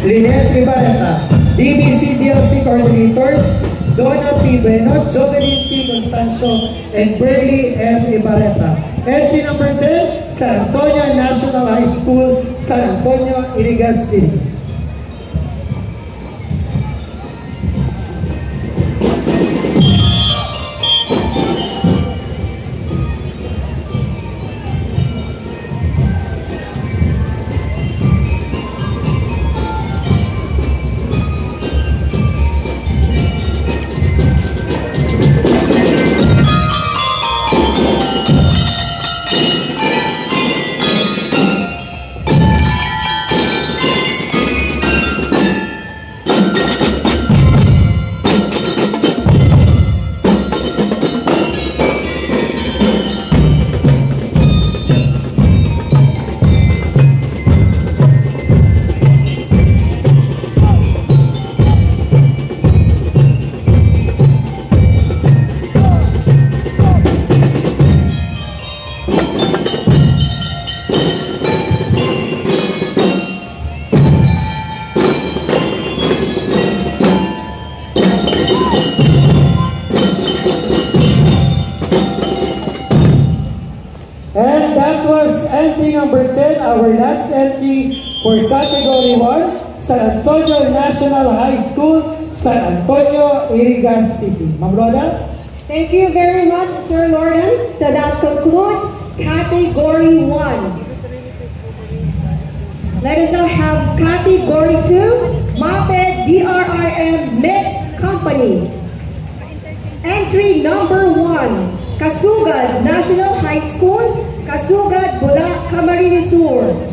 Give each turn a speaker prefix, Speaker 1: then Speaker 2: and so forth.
Speaker 1: Lynette Ibareta. DBC DLC Coordinators, Donna P. Bueno, Jovelyn P. Constancio, and Burley M. Ibareta. Entry number 10, San Antonio National High School, San Antonio, Irigas City. And that was entry number 10, our last entry for Category 1, San Antonio National High School, San Antonio, Irigas City. Ma'am Roda?
Speaker 2: Thank you very much, Sir Lorden. So that concludes Category 1. Let us now have Category 2, Moped DRRM Mixed Company. Entry number 1, Kasugad National High School, Kasugad, Bula, Camarines Sur.